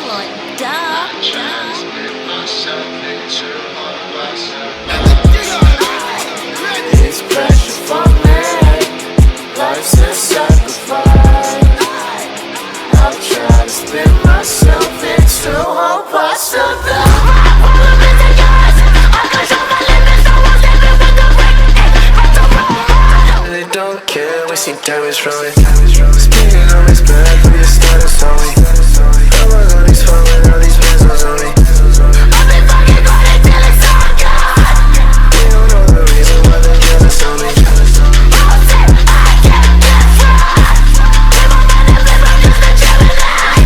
like, duh. It's pressure for me. Life's a sacrifice. I'll try to spin myself into a possible. They don't care, we see damage from it. Speaking on his back, we just started sorry. All my money's falling, all these pesos on me. I've been fucking grinding till it's all gone. They don't know the reason why they're jealous on me. Oh shit, I can't get right. Keep on running, flip, I'm just a Gemini.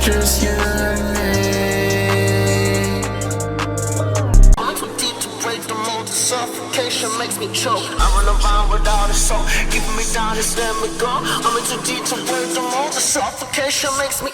just you and me. I'm too deep to break the mold. The suffocation makes me choke. I run around without a soul, keeping me down, just let me go. I'm too deep to break the mold. The suffocation makes me